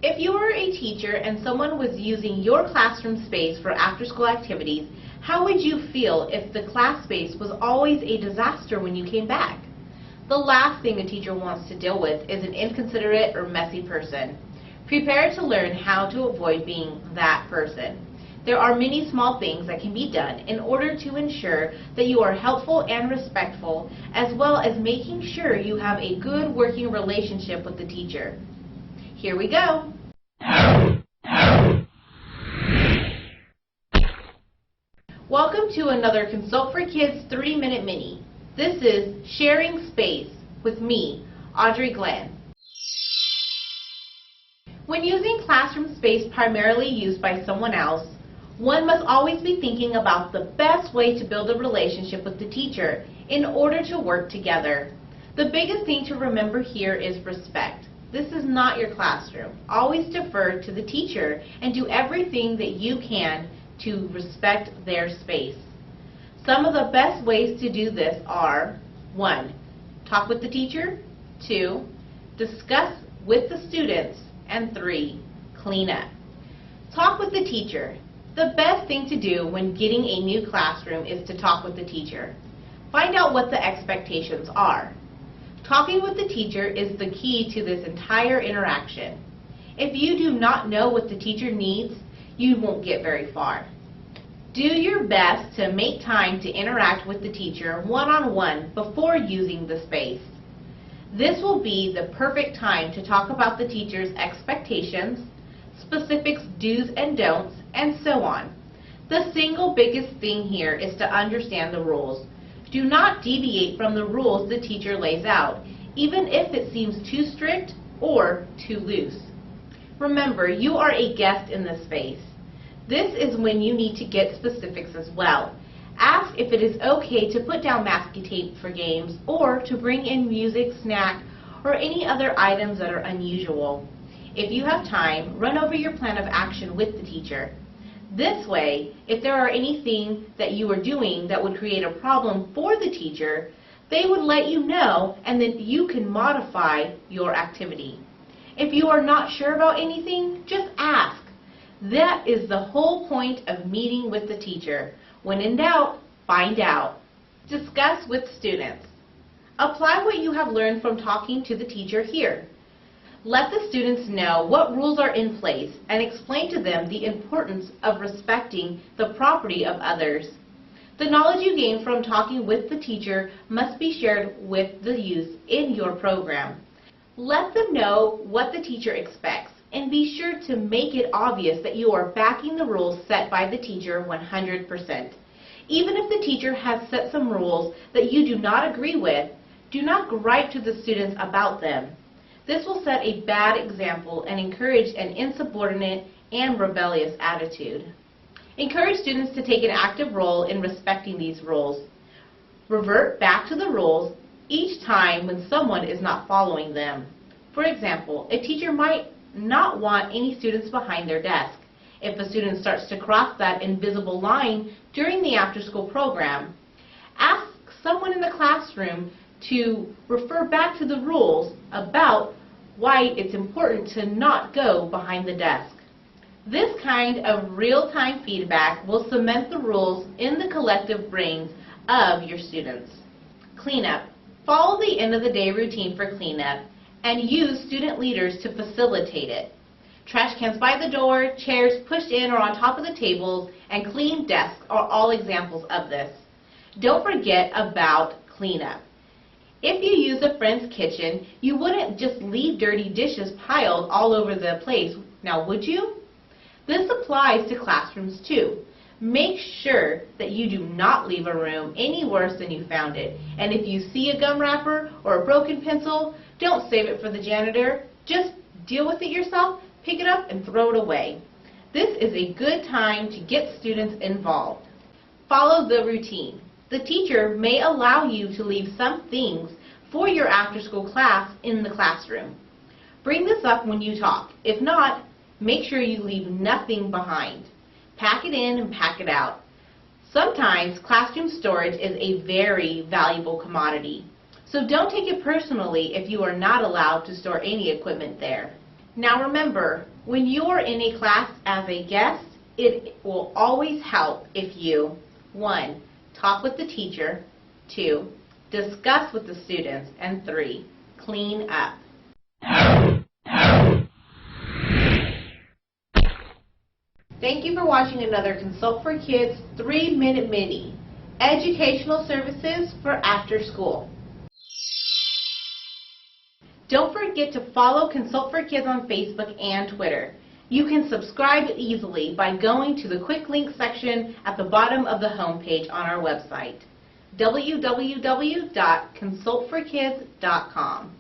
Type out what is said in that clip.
If you were a teacher and someone was using your classroom space for after-school activities, how would you feel if the class space was always a disaster when you came back? The last thing a teacher wants to deal with is an inconsiderate or messy person. Prepare to learn how to avoid being that person. There are many small things that can be done in order to ensure that you are helpful and respectful, as well as making sure you have a good working relationship with the teacher. Here we go. Welcome to another Consult for Kids 3-Minute Mini. This is Sharing Space with me, Audrey Glenn. When using classroom space primarily used by someone else, one must always be thinking about the best way to build a relationship with the teacher in order to work together. The biggest thing to remember here is respect. This is not your classroom. Always defer to the teacher and do everything that you can to respect their space. Some of the best ways to do this are 1. Talk with the teacher, 2. Discuss with the students, and 3. Clean up. Talk with the teacher. The best thing to do when getting a new classroom is to talk with the teacher. Find out what the expectations are. Talking with the teacher is the key to this entire interaction. If you do not know what the teacher needs, you won't get very far. Do your best to make time to interact with the teacher one-on-one before using the space. This will be the perfect time to talk about the teacher's expectations, specifics, do's and don'ts, and so on. The single biggest thing here is to understand the rules. Do not deviate from the rules the teacher lays out, even if it seems too strict or too loose. Remember, you are a guest in this space. This is when you need to get specifics as well. Ask if it is okay to put down masking tape for games or to bring in music, snack, or any other items that are unusual. If you have time, run over your plan of action with the teacher. This way, if there are anything that you are doing that would create a problem for the teacher, they would let you know and then you can modify your activity. If you are not sure about anything, just ask. That is the whole point of meeting with the teacher. When in doubt, find out. Discuss with students. Apply what you have learned from talking to the teacher here. Let the students know what rules are in place and explain to them the importance of respecting the property of others. The knowledge you gain from talking with the teacher must be shared with the youth in your program. Let them know what the teacher expects and be sure to make it obvious that you are backing the rules set by the teacher 100%. Even if the teacher has set some rules that you do not agree with, do not gripe to the students about them. This will set a bad example and encourage an insubordinate and rebellious attitude. Encourage students to take an active role in respecting these rules. Revert back to the rules each time when someone is not following them. For example, a teacher might not want any students behind their desk. If a student starts to cross that invisible line during the after-school program, ask someone in the classroom to refer back to the rules about why it's important to not go behind the desk. This kind of real-time feedback will cement the rules in the collective brains of your students. Cleanup. Follow the end-of-the-day routine for cleanup and use student leaders to facilitate it. Trash cans by the door, chairs pushed in or on top of the tables, and clean desks are all examples of this. Don't forget about cleanup. If you use a friend's kitchen, you wouldn't just leave dirty dishes piled all over the place, now would you? This applies to classrooms too. Make sure that you do not leave a room any worse than you found it. And if you see a gum wrapper or a broken pencil, don't save it for the janitor. Just deal with it yourself, pick it up, and throw it away. This is a good time to get students involved. Follow the routine. The teacher may allow you to leave some things for your after-school class in the classroom. Bring this up when you talk. If not, make sure you leave nothing behind. Pack it in and pack it out. Sometimes classroom storage is a very valuable commodity, so don't take it personally if you are not allowed to store any equipment there. Now remember, when you are in a class as a guest, it will always help if you 1. Talk with the teacher, 2. Discuss with the students, and 3. Clean up. Thank you for watching another Consult for Kids 3-Minute Mini, Educational Services for After School. Don't forget to follow Consult for Kids on Facebook and Twitter. You can subscribe easily by going to the quick link section at the bottom of the homepage on our website, www.consultforkids.com.